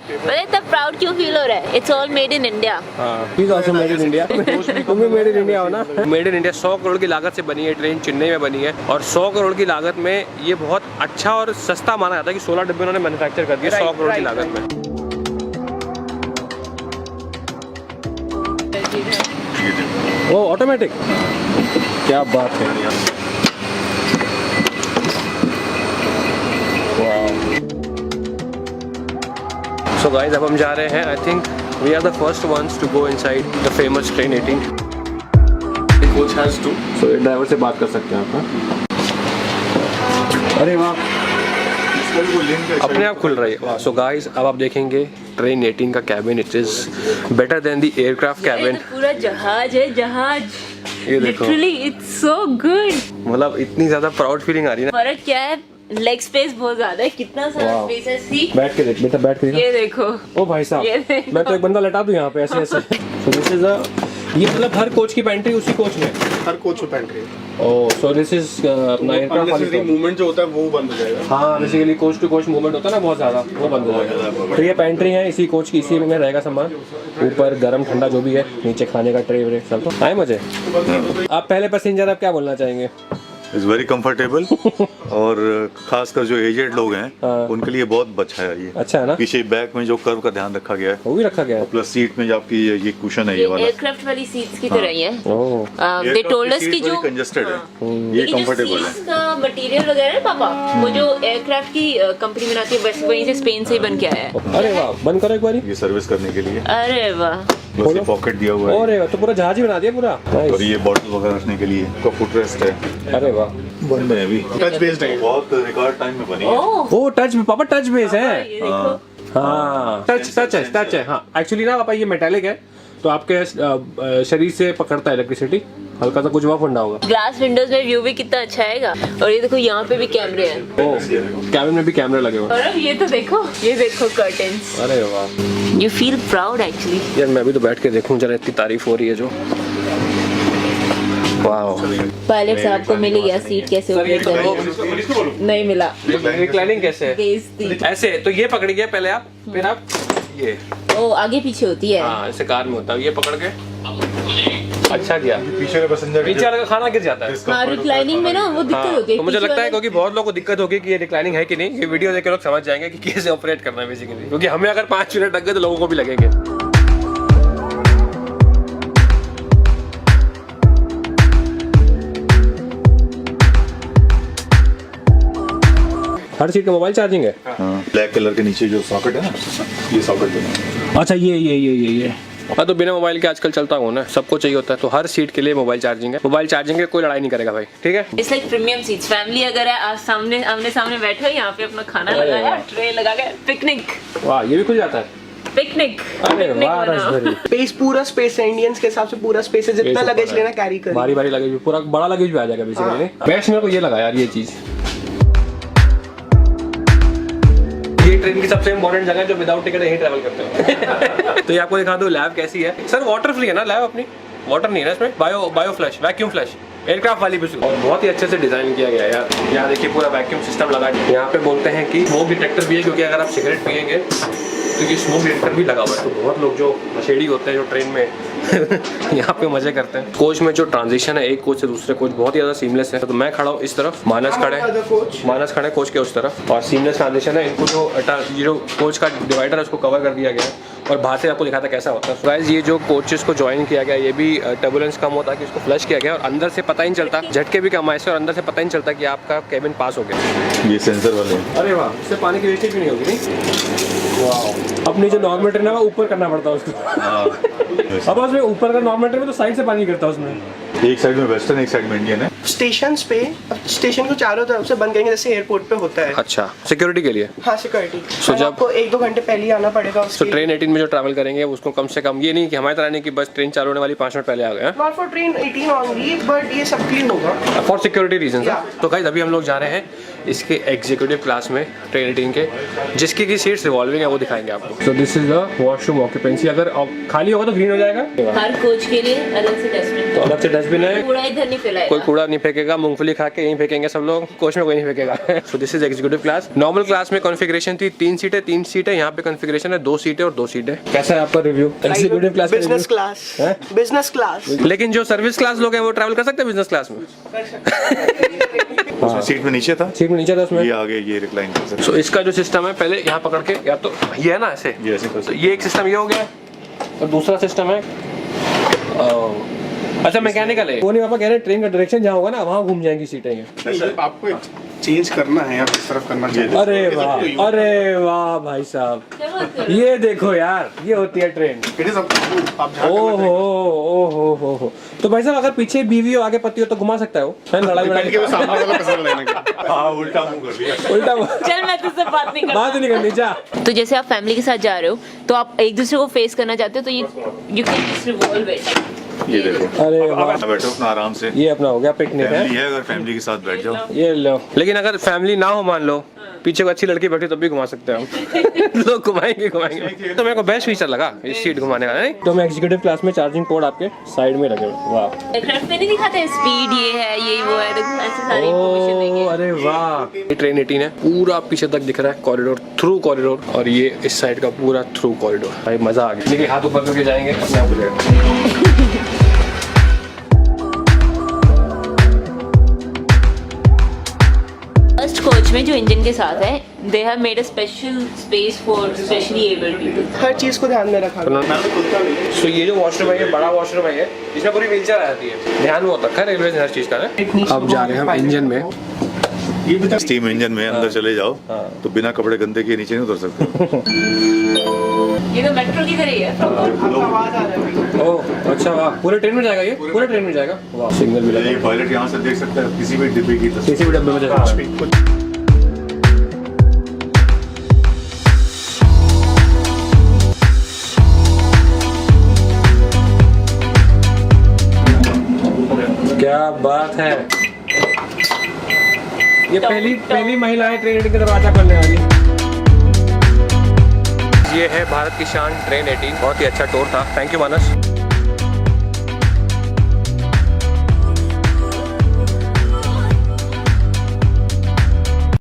पता है इतना प्राउड क्यों फील हो रहा है? It's all made in India. Please also made in India. तुम भी मेड इन इंडिया हो ना। मेड इन इंडिया 100 करोड़ की लागत से बनी है ट्रेन, चेन्नई में बनी है और 100 करोड़ की लागत में ये बहुत अच्छा और सस्ता माना जाता है कि 16 डिब्बे उन्होंने मैन्युफैक्चर कर दिए 100 करोड़ की लागत में। वो ऑटोमेटिक, क्या बात है। सो गाइस अब हम जा रहे हैं। I think we are the first ones to go inside the famous train 18। Coach has to, so ये ड्राइवर से बात कर सकते हैं आप। अरे वाह, अपने आप खुल रही है। सो गाइस अब आप देखेंगे ट्रेन 18 का cabin. It is better than the aircraft cabin. पूरा जहाज है, जहाज। ये देखो, लिटरली इट्स सो गुड। मतलब इतनी ज्यादा प्राउड फीलिंग आ रही है ना। फर्क क्या है, लेग स्पेस बहुत ज्यादा है। कितना सारा स्पेस है। सी बैठ के देख बेटा, बैठ के। ये देखो। ओ भाई साहब, मैं तो एक बंदा लटा दूं यहाँ पे ऐसे ऐसे। So this is a, ये मतलब हर कोच की पेंट्री उसी कोच में, हर कोच में pantry. Oh so this is अपना एयरक्राफ्ट वाली मूवमेंट जो होता है वो बंद हो जाएगा। हाँ basically coach to coach movement होता है ना बहुत ज्यादा, वो बंद हो जाएगा। तो ये पेंट्री है इसी कोच की, इसी में रहेगा सामान। ऊपर गर्म ठंडा जो भी है, नीचे खाने का ट्रे व्रे सब। तो आए मजे। आप पहले पैसेंजर आप क्या बोलना चाहेंगे? इज वेरी कंफर्टेबल और खासकर जो एजेड लोग हैं उनके लिए बहुत अच्छा है ये। अच्छा है ना। पीछे बैक में जो कर्व का ध्यान रखा गया है वो भी रखा गया है। प्लस सीट में जो आपकी ये कुशन है, ये वाला एयरक्राफ्ट वाली सीट्स की तरह ही है। दे टोल्ड अस कि जो कंजेस्टेड है, ये कंफर्टेबल है। इसका मटेरियल वगैरह है पापा, वो जो एयरक्राफ्ट की कंपनी बनाती है वैसे वहीं से स्पेन से ही बन के आया है। अरे वाह, बंद करो एक बारी। ये सर्विस करने के लिए। अरे वाह, प्लस ये पॉकेट दिया हुआ है। अरे वाह, तो पूरा जहाज ही बना दिया पूरा। और ये बॉटल वगैरह रखने के लिए इसका फुट रेस्ट है। अरे वाह, बंद है अभी। टच बेस्ड है, बहुत रिकॉर्ड टाइम में बनी है। वो टच पापा, टच बेस है। ये देखो। हाँ टच है। हाँ एक्चुअली ना पापा ये मेटालिक है तो आपके शरीर से पकड़ता है इलेक्ट्रिसिटी। हल्का सा कुछ हुआ फंडा होगा। ग्लास विंडोज में व्यू भी कितना अच्छा आएगा। और ये देखो यहाँ पे भी कैमरे हैं। कैबिन में भी कैमरे लगे हुए। और ये तो देखो, ये देखो कर्टेन्स। अरे वाह, यू फील प्राउड एक्चुअली। यार मैं भी तो बैठ के देखूं जरा, इतनी तारीफ हो रही है जो। वाह, पायलट साहब को मिल गया सीट, कैसे ऑपरेट करें? नहीं मिला। रिक्लाइनिंग कैसे है? बेइज्जती। ऐसे तो ये पकड़ गया पहले आप, फिर आप ये। ओ आगे पीछे होती है। हाँ ऐसे कार में होता है, ये पकड़ के। अच्छा किया। पीछे का पैसेंजर पीछे वाले का खाना गिर जाता है। हाँ रिक्लाइनिंग में ना वो दिक्कत होती है। तो मुझे लगता है क्योंकि बहुत लोगों को दिक्कत होगी कि ये रिक्लाइनिंग है कि नहीं, ये वीडियो देख के लोग समझ जाएंगे कि कैसे ऑपरेट करना है बेसिकली। क्योंकि हमें अगर 5 मिनट लग गए तो लोगों को भी लगेंगे। हर सीट का मोबाइल चार्जिंग है। ब्लैक कलर के नीचे जो सॉकेट है ना, ये सॉकेट बना। अच्छा ये हाँ तो बिना मोबाइल के आजकल चलता हूँ ना, सबको चाहिए होता है। तो हर सीट के लिए मोबाइल चार्जिंग है। मोबाइल चार्जिंग के कोई लड़ाई नहीं करेगा भाई, ठीक है। It's like premium seats. Family अगर है आप सामने आमने सामने बैठे हो, यहाँ पे अपना खाना लगाया, ट्रे लगा के पिकनिक। वाह, ये भी खुल जाता है। पिकनिक। अरे वाह रसभरी। स्पेस, पूरा स्पेस है। इंडियंस के हिसाब से पूरा स्पेस है। जितना लगेज लेना कैरी कर। भारी लगेज, पूरा बड़ा लगेज भी आ जाएगा बेसिकली। बेस्ट मेरे को ये लगा यार ये चीज। ये ट्रेन की सबसे इम्पोर्टेंट जगह है जो विदाउट टिकट यही ट्रैवल करते हो। तो ये आपको दिखा दो, लैब कैसी है। सर वाटर फ्री है ना लैब अपनी? वाटर नहीं है ना इसमें? Bio flush, vacuum flush, aircraft वाली भी। और बहुत ही अच्छे से डिजाइन किया गया है यार। यहाँ देखिए पूरा वैक्यूम सिस्टम लगा है। यहाँ पे बोलते हैं कि स्मोक डिटेक्टर भी है, क्योंकि अगर आप सिगरेट पिएंगे तो ये स्मोक डिटेक्टर भी लगा हुआ है। तो बहुत लोग जो नशेड़ी होते हैं जो ट्रेन में यहाँ पे मजे करते हैं। कोच में जो ट्रांजिशन है एक कोच से दूसरे कोच बहुत ही ज्यादा सीमलेस है। तो मैं खड़ा हूँ इस तरफ, मानस खड़े कोच के उस तरफ, और सीमलेस ट्रांजिशन है। इनको जो कोच का डिवाइडर है उसको कवर कर दिया गया है और बाहर से आपको दिखाता कैसा होता है। गाइस ये जो कोचेस को ज्वाइन किया गया, ये भी टर्बुलेंस कम होता है कि इसको फ्लश किया गया और अंदर से पता ही नहीं चलता, झटके भी कम आए से और अंदर से पता ही नहीं चलता कि आपका केबिन पास हो गया। ये सेंसर वाले हैं। अरे वाह, इससे पानी की वेस्टेज भी नहीं होगी। नहीं वाह, अपनी जो नॉर्मल ट्रेन है वो ऊपर करना पड़ता है उसको। अब उसमें ऊपर का नॉर्मल ट्रेन में तो साइड से पानी गिरता है उसमें। एक साइड में वेस्टर्न, एक साइड में इंडियन है। स्टेशन पे स्टेशन को चारों तरफ से बंद करेंगे जैसे एयरपोर्ट पे होता है। अच्छा, सिक्योरिटी के लिए? हाँ सिक्योरिटी। So जब आपको 1-2 घंटे पहले ही आना पड़ेगा उसके लिए। ट्रेन 18 में जो ट्रैवल करेंगे उसको कम से कम ये नहीं कि हमारी तरह नहीं कि बस ट्रेन चालू होने वाली 5 मिनट पहले आ गए। Not for train 18 only, but ये सबके लिए होगा फॉर सिक्योरिटी रीजन। तो गाइस अभी हम लोग जा रहे हैं इसके एग्जीक्यूटिव क्लास में ट्रेन 18 के, जिसकी की सीट्स रिवॉल्विंग है, वो दिखाएंगे आपको। सो this is the washroom occupancy. अगर खाली होगा तो ग्रीन हो जाएगा। हर कोच के लिए अलग से डस्टबिन। तो अलग से डस्टबिन है, कूड़ा इधर नहीं फैलाएगा। कोई कूड़ा नहीं फेंकेगा, मूंगफली खा के यहीं फेंकेंगे सब लोग, कोच में कोई नहीं फेंकेगा। So this is executive class. Normal class में कॉन्फ़िगरेशन थी 3 सीटें, यहाँ पे कॉन्फ़िगरेशन है 2 सीटें और 2 सीटें। कैसा है आपका review executive class? Business class, business class. लेकिन जो सर्विस क्लास लोग हैं वो ट्रैवल कर सकते हैं बिजनेस क्लास में? उसमें सीट में नीचे था, सीट में नीचे था उसमें, ये आगे ये रिक्लाइन कर सकते। सो इसका जो सिस्टम है पहले यहाँ पकड़ के, या तो ये है ना ऐसे, ये ऐसे कर सकते। ये एक सिस्टम ये हो गया और दूसरा सिस्टम है अच्छा मैकेनिकल है। वो नहीं पापा कह रहे ट्रेन का डायरेक्शन जहाँ होगा ना वहाँ घूम जाएंगी सीटें ये। आपको चेंज करना है, आप इस तरफ करना चाहिए। अरे वाह, अरे वाह भाई साहब, ये देखो यार, ये होती है ट्रेन। ओहो ओहो हो। तो भाई साहब अगर पीछे बीवी हो आगे पति हो तो घुमा सकता है वो, है लड़ाई पहन के वो सामने वाला पसंद लेने का। हाँ उल्टा मुंह कर दिया, उल्टा चल मैं तुझसे बात नहीं करनी जा। तो जैसे आप फैमिली के साथ जा रहे हो तो आप एक दूसरे को फेस करना चाहते हो तो ये you can just revolve it. ये देखो। अरे वाह, बैठो अपना आराम से, ये अपना हो गया पिकनिक है। फैमिली है, अगर फैमिली के साथ बैठ जाओ ये लो, लेकिन अगर फैमिली ना हो मान लो, पीछे को अच्छी लड़की बैठी तब भी घुमा सकते हैं हम। लोग घुमाएंगे। तो मेरे को बेस्ट फीचर लगा इस सीट घुमाने का, नहीं तो मैं एग्जीक्यूटिव क्लास में चार्जिंग पोर्ट आपके साइड में लगे। वाह, एयरक्राफ्ट पे नहीं दिखाते हैं स्पीड ये है ये वो है, देखो ऐसे सारी इंफॉर्मेशन देंगे। अरे वाह, ये ट्रेन 18 है, पूरा पीछे तक दिख रहा है कॉरिडोर, थ्रू कॉरिडोर, और ये इस साइड का पूरा थ्रू कॉरिडोर। भाई मजा आ गया। देखिए हाथ ऊपर करके जाएंगे अपने आप हो जाएगा। फर्स्ट कोच में जो इंजन के साथ है they have made a special space for specially abled people. हर चीज को ध्यान में रखा। सो ये जो वॉशरूम है, ये बड़ा वॉशरूम है, ये इसमें पूरी व्हीलचेयर आती है, ध्यान वो रखा है रेलवे ने हर चीज का ना। अब जा रहे हैं हम इंजन में, स्टीम इंजन में अंदर चले जाओ तो बिना कपड़े गंदे किए नीचे नहीं उतर सकते। ये तो मेट्रो की तरह ही है। आवाज आ रही है। ओह अच्छा, वाह, पूरे ट्रेन में जाएगा ये, पूरे ट्रेन में जाएगा। वाह, सिग्नल भी लगा, ये पायलट यहाँ से देख सकता है किसी भी डिब्बे की किसी भी डब्बे में जा सकता है। क्या बात है, ये पहली महिलाएं ट्रेन 18 का दरवाजा खोलने वाली। ये है भारत की शान ट्रेन 18, बहुत ही अच्छा टूर था। Thank you Manas.